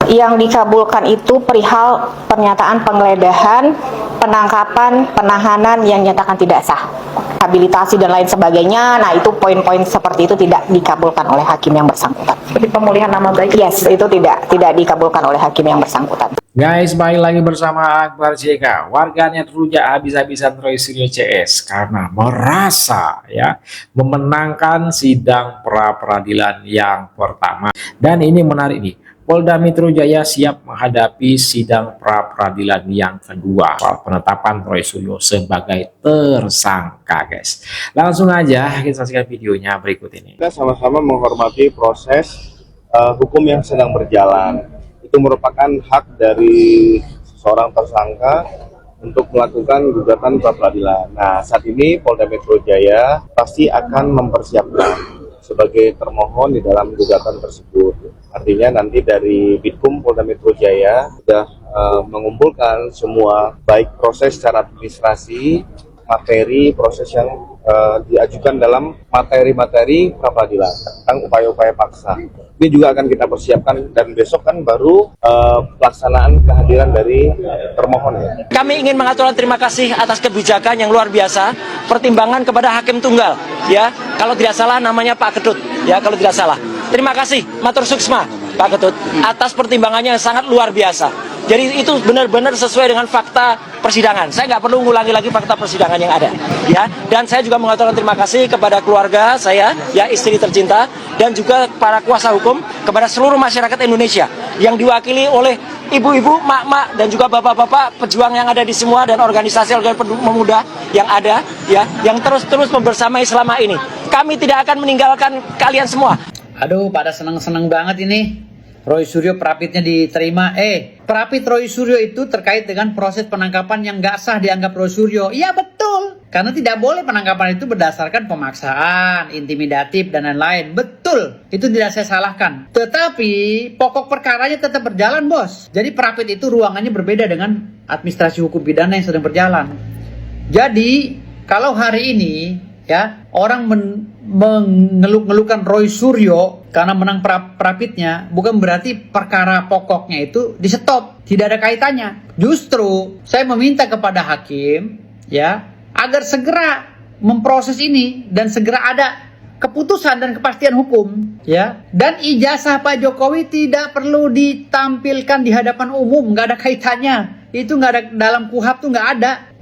Yang dikabulkan itu perihal pernyataan penggeledahan, penangkapan, penahanan yang nyatakan tidak sah, habilitasi dan lain sebagainya. Nah, itu poin-poin seperti itu tidak dikabulkan oleh hakim yang bersangkutan. Seperti pemulihan nama baik. Yes, itu tidak dikabulkan oleh hakim yang bersangkutan. Guys, balik lagi bersama Akbar JK. Warganet rujak habis-habisan Roy Suryo CS karena merasa ya memenangkan sidang pra peradilan yang pertama. Dan ini menarik nih. Polda Metro Jaya siap menghadapi sidang pra peradilan yang kedua soal penetapan Roy Suryo sebagai tersangka, guys. Langsung aja kita saksikan videonya berikut ini. Kita sama-sama menghormati proses hukum yang sedang berjalan. Itu merupakan hak dari seorang tersangka untuk melakukan gugatan pra peradilan. Nah, saat ini Polda Metro Jaya pasti akan mempersiapkan sebagai termohon di dalam gugatan tersebut. Artinya nanti dari Bitkum Polda Metro Jaya sudah mengumpulkan semua baik proses secara administrasi, materi, proses yang diajukan dalam materi-materi pra peradilan tentang upaya-upaya paksa. Ini juga akan kita persiapkan dan besok kan baru pelaksanaan kehadiran dari termohon ya. Kami ingin mengaturkan terima kasih atas kebijakan yang luar biasa, pertimbangan kepada hakim tunggal, ya. Kalau tidak salah namanya Pak Ketut, ya kalau tidak salah. Terima kasih, matur suksma Pak Ketut atas pertimbangannya yang sangat luar biasa. Jadi itu benar-benar sesuai dengan fakta persidangan. Saya nggak perlu ngulangi lagi fakta persidangan yang ada, ya. Dan saya juga mengaturkan terima kasih kepada keluarga saya, ya istri tercinta, dan juga para kuasa hukum, kepada seluruh masyarakat Indonesia yang diwakili oleh ibu-ibu, mak-mak, dan juga bapak-bapak pejuang yang ada di semua dan organisasi pemuda yang ada, ya, yang terus-terus membersamai selama ini. Kami tidak akan meninggalkan kalian semua. Aduh, pada seneng-seneng banget ini. Roy Suryo prapitnya diterima. Prapit Roy Suryo itu terkait dengan proses penangkapan yang gak sah dianggap Roy Suryo. Iya betul. Karena tidak boleh penangkapan itu berdasarkan pemaksaan, intimidatif, dan lain-lain. Betul. Itu tidak saya salahkan. Tetapi pokok perkaranya tetap berjalan, bos. Jadi prapit itu ruangannya berbeda dengan administrasi hukum pidana yang sedang berjalan. Jadi kalau hari ini ya orang mengeluh-ngeluhkan Roy Suryo karena menang prapitnya, bukan berarti perkara pokoknya itu di stop, tidak ada kaitannya. Justru saya meminta kepada hakim ya agar segera memproses ini dan segera ada keputusan dan kepastian hukum ya. Dan ijazah Pak Jokowi tidak perlu ditampilkan di hadapan umum, nggak ada kaitannya. Itu nggak ada dalam KUHP, tuh nggak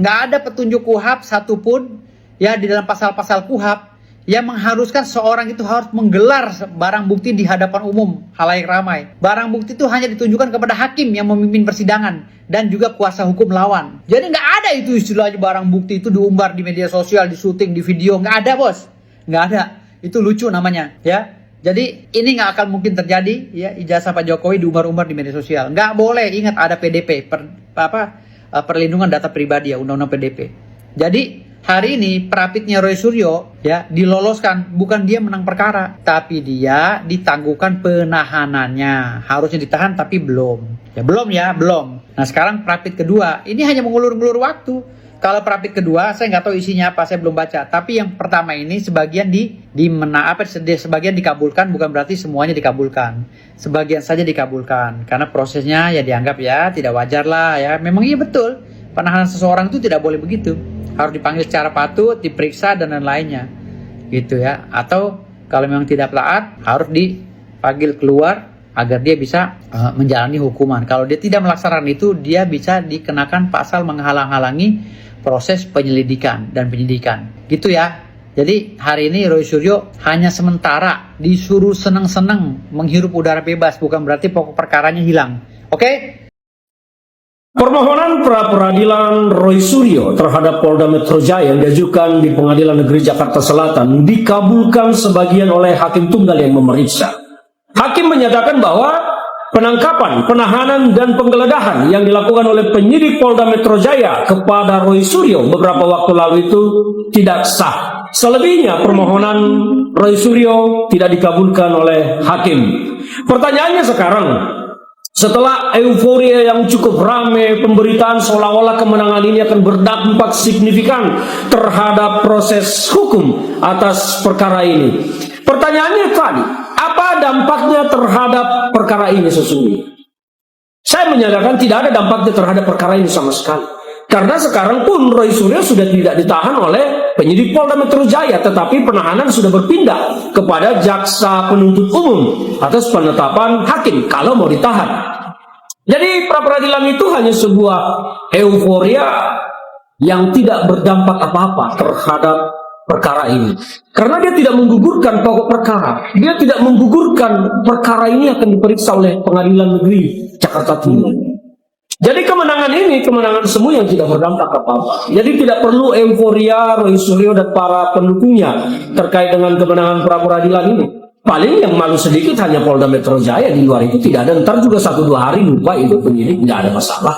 ada petunjuk KUHP satupun ya di dalam pasal-pasal KUHP yang mengharuskan seorang itu harus menggelar barang bukti di hadapan umum, halayak ramai. Barang bukti itu hanya ditunjukkan kepada hakim yang memimpin persidangan dan juga kuasa hukum lawan. Jadi nggak ada itu istilahnya barang bukti itu diumbar di media sosial, di syuting, di video. Nggak ada, bos. Nggak ada. Itu lucu namanya, ya. Jadi ini nggak akan mungkin terjadi, ya, ijazah Pak Jokowi diumbar-umbar di media sosial. Nggak boleh. Ingat ada PDP, perlindungan data pribadi ya, undang-undang PDP. Jadi hari ini prapitnya Roy Suryo ya diloloskan, bukan dia menang perkara, tapi dia ditangguhkan penahanannya. Harusnya ditahan tapi belum. Belum. Nah sekarang prapit kedua, ini hanya mengulur-ngulur waktu. Kalau prapit kedua saya nggak tahu isinya apa, saya belum baca. Tapi yang pertama ini sebagian sebagian dikabulkan, bukan berarti semuanya dikabulkan. Sebagian saja dikabulkan karena prosesnya ya dianggap ya tidak wajar lah ya. Memang iya betul. Penahanan seseorang itu tidak boleh begitu. Harus dipanggil secara patut, diperiksa dan lain-lainnya gitu ya. Atau kalau memang tidak taat harus dipanggil keluar agar dia bisa menjalani hukuman. Kalau dia tidak melaksanakan itu, dia bisa dikenakan pasal menghalang-halangi proses penyelidikan dan penyidikan gitu ya. Jadi hari ini Roy Suryo hanya sementara disuruh seneng-seneng menghirup udara bebas, bukan berarti pokok perkaranya hilang. Oke? Permohonan pra peradilan Roy Suryo terhadap Polda Metro Jaya yang diajukan di Pengadilan Negeri Jakarta Selatan dikabulkan sebagian oleh hakim tunggal yang memeriksa. Hakim menyatakan bahwa penangkapan, penahanan, dan penggeledahan yang dilakukan oleh penyidik Polda Metro Jaya kepada Roy Suryo beberapa waktu lalu itu tidak sah. Selebihnya permohonan Roy Suryo tidak dikabulkan oleh hakim. Pertanyaannya sekarang, setelah euforia yang cukup ramai, pemberitaan seolah-olah kemenangan ini akan berdampak signifikan terhadap proses hukum atas perkara ini. Pertanyaannya tadi, apa dampaknya terhadap perkara ini sesungguhnya? Saya menyatakan tidak ada dampaknya terhadap perkara ini sama sekali. Karena sekarang pun Roy Suryo sudah tidak ditahan oleh penyidik Polda Metro Jaya, tetapi penahanan sudah berpindah kepada jaksa penuntut umum atas penetapan hakim kalau mau ditahan. Jadi pra-peradilan itu hanya sebuah euforia yang tidak berdampak apa-apa terhadap perkara ini. Karena dia tidak menggugurkan pokok perkara. Dia tidak menggugurkan perkara ini akan diperiksa oleh Pengadilan Negeri Jakarta Timur. Jadi kemenangan ini kemenangan semu yang tidak berdampak apa-apa. Jadi tidak perlu euforia Roy Suryo dan para pendukungnya terkait dengan kemenangan pra-peradilan ini. Paling yang malu sedikit hanya Polda Metro Jaya, di luar itu tidak ada. Ntar juga 1-2 hari lupa itu penyidik, tidak ada masalah.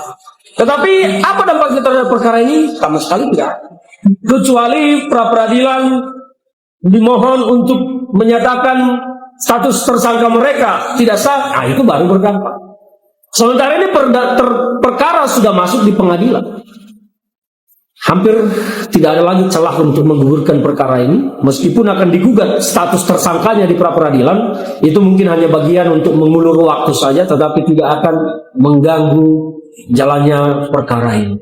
Tetapi apa dampaknya terhadap perkara ini? Sama sekali tidak. Kecuali pra-peradilan dimohon untuk menyatakan status tersangka mereka tidak sah, nah itu baru berdampak. Sementara ini perkara sudah masuk di pengadilan. Hampir tidak ada lagi celah untuk menggugurkan perkara ini. Meskipun akan digugat status tersangkanya di pra-peradilan, itu mungkin hanya bagian untuk mengulur waktu saja, tetapi tidak akan mengganggu jalannya perkara ini.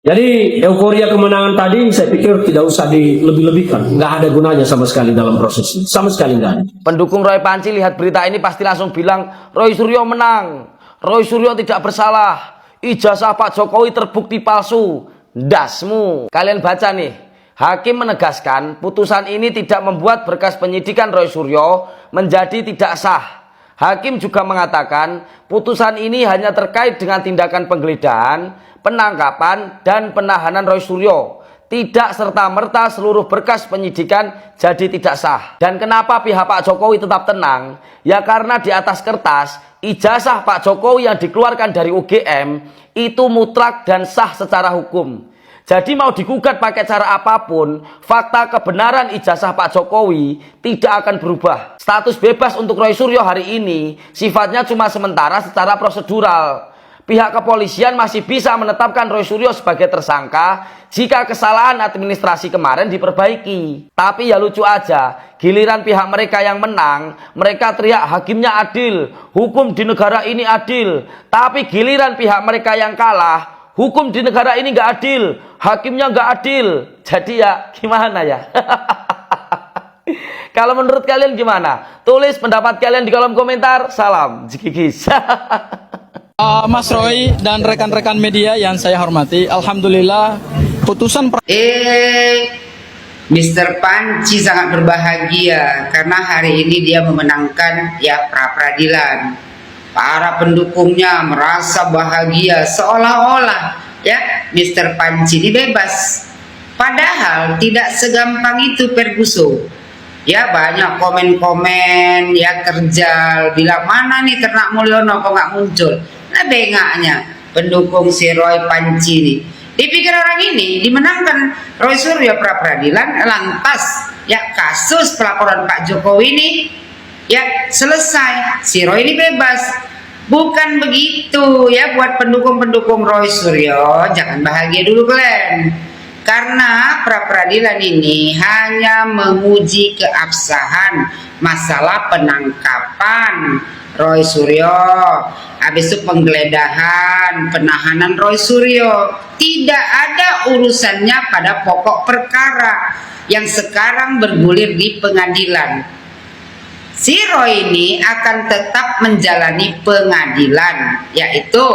Jadi euforia kemenangan tadi saya pikir tidak usah dilebih-lebihkan. Nggak ada gunanya sama sekali dalam proses ini. Sama sekali nggak ada. Pendukung Roy Panci lihat berita ini pasti langsung bilang, Roy Suryo menang, Roy Suryo tidak bersalah, ijazah Pak Jokowi terbukti palsu. Dasmu. Kalian baca nih, hakim menegaskan putusan ini tidak membuat berkas penyidikan Roy Suryo menjadi tidak sah. Hakim juga mengatakan putusan ini hanya terkait dengan tindakan penggeledahan, penangkapan, dan penahanan Roy Suryo. Tidak serta-merta seluruh berkas penyidikan jadi tidak sah. Dan kenapa pihak Pak Jokowi tetap tenang? Ya karena di atas kertas, ijazah Pak Jokowi yang dikeluarkan dari UGM itu mutlak dan sah secara hukum. Jadi mau digugat pakai cara apapun, fakta kebenaran ijazah Pak Jokowi tidak akan berubah. Status bebas untuk Roy Suryo hari ini sifatnya cuma sementara secara prosedural. Pihak kepolisian masih bisa menetapkan Roy Suryo sebagai tersangka jika kesalahan administrasi kemarin diperbaiki. Tapi ya lucu aja, giliran pihak mereka yang menang, mereka teriak hakimnya adil, hukum di negara ini adil. Tapi giliran pihak mereka yang kalah, hukum di negara ini nggak adil, hakimnya nggak adil. Jadi ya gimana ya? Kalau menurut kalian gimana? Tulis pendapat kalian di kolom komentar. Salam jigigis. Mas Roy dan rekan-rekan media yang saya hormati, alhamdulillah putusan Mr. Panci sangat berbahagia karena hari ini dia memenangkan ya pra-peradilan. Para pendukungnya merasa bahagia seolah-olah ya Mr. Panci ini bebas. Padahal tidak segampang itu Ferguson. Ya banyak komen-komen ya terjal bilang mana nih Ternak Mulyono kok nggak muncul. Nah bengaknya pendukung si Roy Panci ini dipikir orang ini dimenangkan Roy Suryo pra-peradilan, lantas ya kasus pelaporan Pak Jokowi ini ya selesai, si Roy ini bebas. Bukan begitu ya buat pendukung-pendukung Roy Suryo, jangan bahagia dulu kalian. Karena pra-peradilan ini hanya menguji keabsahan masalah penangkapan Roy Suryo, habis itu penggeledahan, penahanan Roy Suryo. Tidak ada urusannya pada pokok perkara yang sekarang bergulir di pengadilan. Si Roy ini akan tetap menjalani pengadilan, yaitu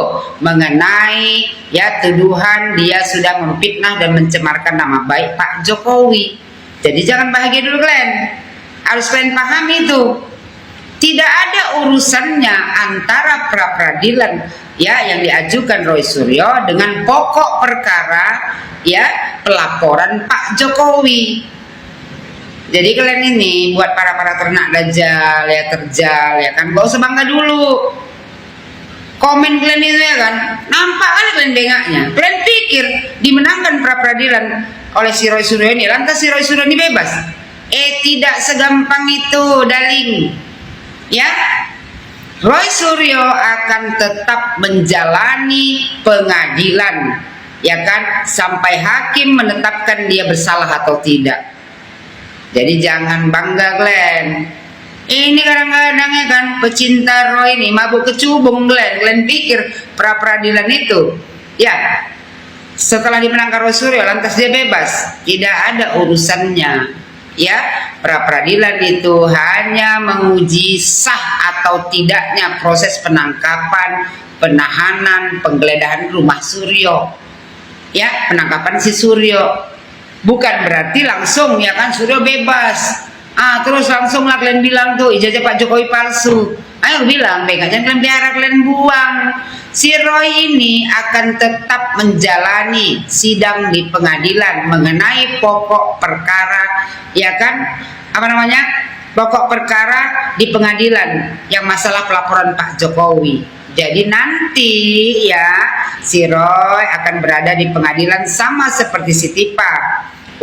mengenai ya tuduhan dia sudah memfitnah dan mencemarkan nama baik Pak Jokowi. Jadi jangan bahagia dulu kalian, harus kalian pahami itu. Tidak ada urusannya antara pra-peradilan ya yang diajukan Roy Suryo dengan pokok perkara ya pelaporan Pak Jokowi. Jadi kalian ini buat para ternak dajjal ya terjal ya kan, gak usah bangga dulu. Komen kalian itu ya kan, nampak kan kalian bengaknya. Kalian pikir dimenangkan pra-peradilan oleh si Roy Suryo ini, lantas si Roy Suryo ini bebas? Tidak segampang itu, darling. Ya, Roy Suryo akan tetap menjalani pengadilan, ya kan, sampai hakim menetapkan dia bersalah atau tidak. Jadi jangan bangga Glenn. Ini kadang-kadang ya kan pecinta Roy ini mabuk kecubung Glenn pikir pra peradilan itu ya setelah dimenangkan Roy Suryo lantas dia bebas. Tidak ada urusannya ya. Pra peradilan itu hanya menguji sah atau tidaknya proses penangkapan, penahanan, penggeledahan rumah Suryo ya, penangkapan si Suryo. Bukan berarti langsung ya kan Suryo bebas. Terus langsung lah kalian bilang tuh ijazah Pak Jokowi palsu. Ayo bilang, jangan kalian biara, kalian buang. Si Roy ini akan tetap menjalani sidang di pengadilan mengenai pokok perkara, ya kan? Apa namanya? Pokok perkara di pengadilan yang masalah pelaporan Pak Jokowi. Jadi nanti ya si Roy akan berada di pengadilan sama seperti si Tipa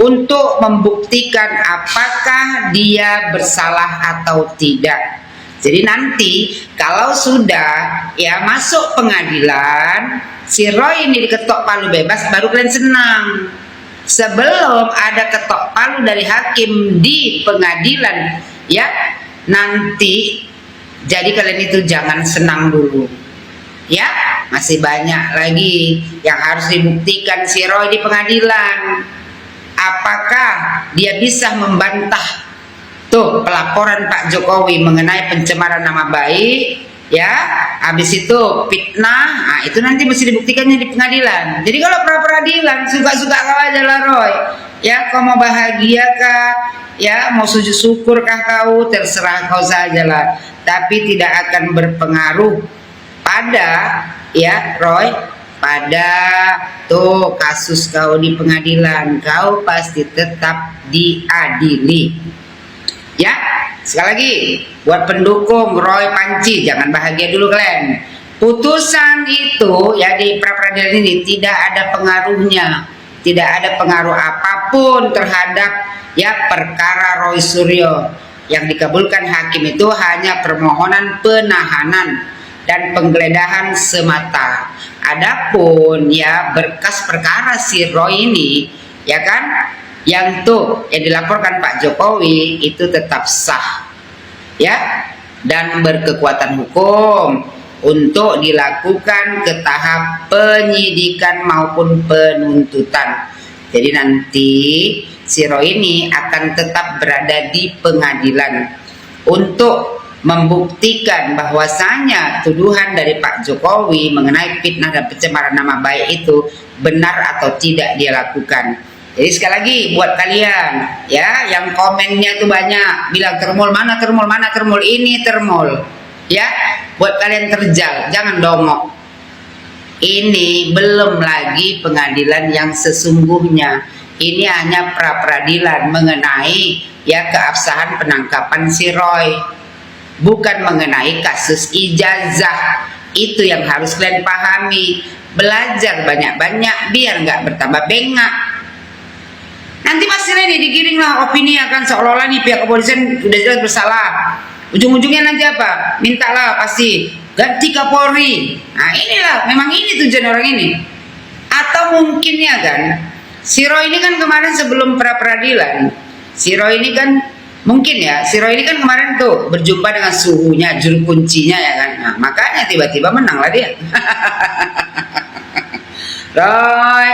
untuk membuktikan apakah dia bersalah atau tidak. Jadi nanti kalau sudah ya masuk pengadilan, si Roy ini diketok palu bebas, baru kalian senang. Sebelum ada ketok palu dari hakim di pengadilan ya, nanti jadi kalian itu jangan senang dulu. Ya, masih banyak lagi yang harus dibuktikan si Roy di pengadilan. Apakah dia bisa membantah tuh pelaporan Pak Jokowi mengenai pencemaran nama baik ya, habis itu fitnah, itu nanti mesti dibuktikannya di pengadilan. Jadi kalau pra peradilan suka-suka kau aja lah Roy ya, kau mau bahagia kah ya, mau sujud syukur kah kau, terserah kau saja lah, tapi tidak akan berpengaruh pada ya Roy, pada tuh kasus kau di pengadilan. Kau pasti tetap diadili ya. Sekali lagi buat pendukung Roy Panci, jangan bahagia dulu kalian. Putusan itu ya di pra peradilan ini tidak ada pengaruhnya, tidak ada pengaruh apapun terhadap ya perkara Roy Suryo. Yang dikabulkan hakim itu hanya permohonan penahanan dan penggeledahan semata. Adapun ya berkas perkara si Roy ini ya kan, yang tuh yang dilaporkan Pak Jokowi itu tetap sah ya, dan berkekuatan hukum untuk dilakukan ke tahap penyidikan maupun penuntutan. Jadi nanti si Roy ini akan tetap berada di pengadilan untuk membuktikan bahwasanya tuduhan dari Pak Jokowi mengenai fitnah dan pencemaran nama baik itu benar atau tidak dia lakukan. Jadi sekali lagi buat kalian ya yang komennya tuh banyak bilang termul mana termul ini termul ya, buat kalian terjal, jangan dongok. Ini belum lagi pengadilan yang sesungguhnya. Ini hanya pra peradilan mengenai ya keabsahan penangkapan si Roy, bukan mengenai kasus ijazah. Itu yang harus kalian pahami. Belajar banyak-banyak biar nggak bertambah bengak. Nanti pasti nih digiring lah opini akan seolah-olah nih pihak kepolisian udah jelas bersalah. Ujung-ujungnya nanti apa? Mintalah pasti ganti Kapolri. Nah inilah, memang ini tujuan orang ini. Atau mungkin ya kan, si Roy ini kan kemarin sebelum pra peradilan, si Roy ini kan mungkin ya, si Roy ini kan kemarin tuh berjumpa dengan suhunya, juru kuncinya ya kan. Nah, makanya tiba-tiba menang lah dia. Roy,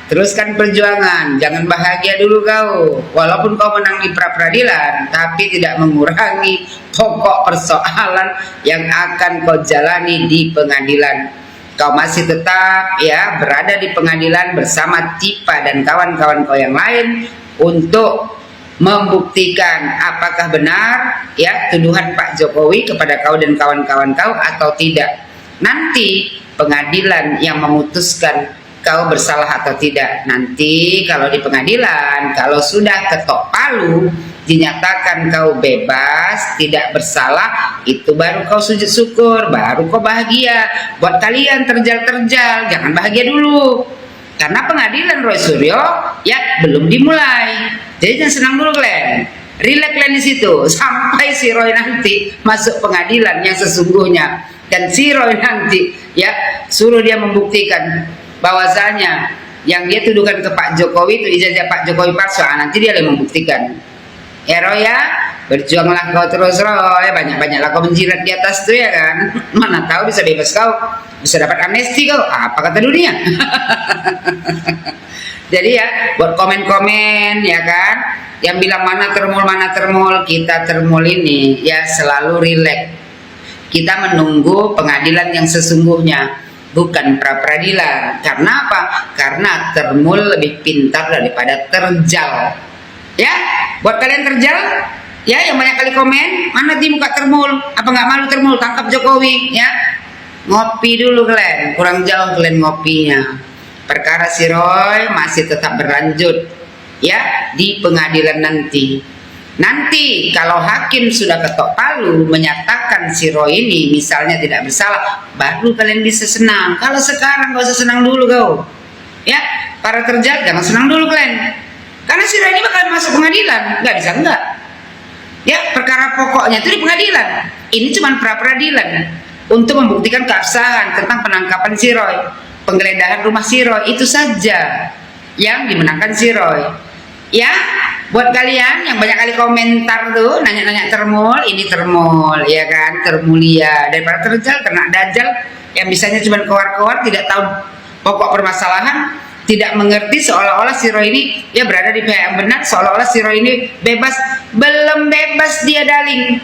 teruskan perjuangan, jangan bahagia dulu kau. Walaupun kau menang di pra peradilan, tapi tidak mengurangi pokok persoalan yang akan kau jalani di pengadilan. Kau masih tetap ya berada di pengadilan bersama Tipa dan kawan-kawan kau yang lain untuk membuktikan apakah benar ya tuduhan Pak Jokowi kepada kau dan kawan-kawan kau atau tidak. Nanti pengadilan yang memutuskan kau bersalah atau tidak. Nanti kalau di pengadilan, kalau sudah ketok palu dinyatakan kau bebas, tidak bersalah, itu baru kau sujud syukur, baru kau bahagia. Buat kalian terjal-terjal, jangan bahagia dulu, karena pengadilan Roy Suryo ya belum dimulai. Jadi jangan senang dulu kalian, relax kalian di situ sampai si Roy nanti masuk pengadilan yang sesungguhnya, dan si Roy nanti ya suruh dia membuktikan bahwasanya yang dia tuduhkan ke Pak Jokowi itu ijazah Pak Jokowi palsu. Nanti dia yang membuktikan. Ya Roy ya, Berjuanglah kau terus Roy, banyak-banyaklah kau menjilat di atas tuh ya kan. Mana tahu bisa bebas kau, bisa dapat amnesti kau. Apa kata dunia? Jadi ya, buat komen-komen ya kan, yang bilang mana termul, kita termul ini ya selalu rileks. Kita menunggu pengadilan yang sesungguhnya, bukan pra-peradilan. Karena apa? Karena termul lebih pintar daripada terjal. Ya, buat kalian terjal, ya yang banyak kali komen, mana di muka termul? Apa nggak malu termul? Tangkap Jokowi, ya. Ngopi dulu kalian, kurang jauh kalian ngopinya. Perkara si Roy masih tetap berlanjut ya di pengadilan nanti. Nanti kalau hakim sudah ketok palu menyatakan si Roy ini misalnya tidak bersalah, baru kalian bisa senang. Kalau sekarang gak usah senang dulu kau. Ya, para terjal jangan senang dulu kalian. Karena si Roy ini bakal masuk pengadilan, nggak bisa enggak. Ya, perkara pokoknya itu di pengadilan. Ini cuma pra-peradilan untuk membuktikan keabsahan tentang penangkapan si Roy. Penggeledahan rumah si Roy itu saja yang dimenangkan si Roy. Ya, buat kalian yang banyak kali komentar tuh nanya-nanya termul, ini termul ya kan, termulia daripada terjal kena dajal yang bisanya cuma keluar-keluar tidak tahu pokok permasalahan, tidak mengerti seolah-olah si Roy ini ya berada di pihak yang benar, seolah-olah si Roy ini bebas. Belum bebas dia daling,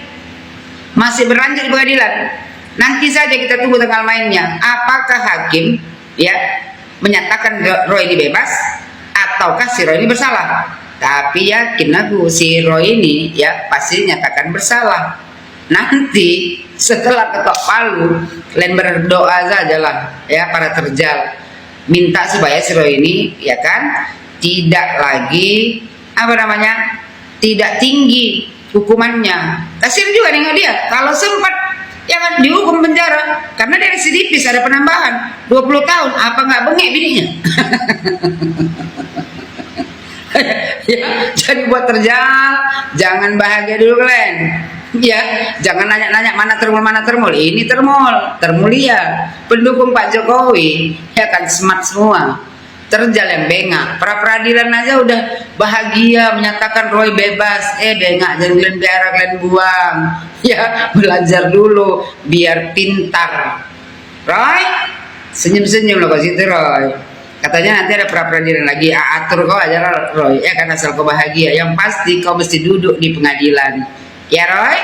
masih berlanjut di pengadilan. Nanti saja kita tunggu tanggal mainnya. Apakah hakim ya menyatakan Roy ini bebas ataukah si Roy ini bersalah? Tapi yakin aku si Roy ini ya pasti nyatakan bersalah. Nanti setelah ketok palu kalian berdoa sajalah ya para terjal, minta supaya si Roy ini ya kan tidak lagi apa namanya, tidak tinggi hukumannya. Kasihan juga nengok dia kalau sempat ya kan dihukum penjara karena dari residipis ada penambahan 20 tahun, apa nggak bengek bininya? Ya, jadi buat terjal jangan bahagia dulu kalian ya, jangan nanya-nanya mana termul, ini termulia pendukung Pak Jokowi ya kan, smart semua. Terjal yang bengak, pra-peradilan aja udah bahagia menyatakan Roy bebas, bengak jangan kalian biara, kalian buang ya, belajar dulu biar pintar. Roy senyum-senyum loh kau situ Roy, katanya nanti ada pra-peradilan lagi, atur kau aja Roy ya kan, asal kau bahagia, yang pasti kau mesti duduk di pengadilan ya Roy.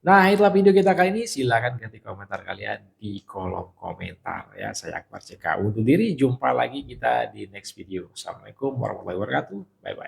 Nah, itulah video kita kali ini. Silahkan ketik komentar kalian di kolom komentar ya. Saya Akbar CK undur diri. Jumpa lagi kita di next video. Assalamualaikum warahmatullahi wabarakatuh. Bye bye.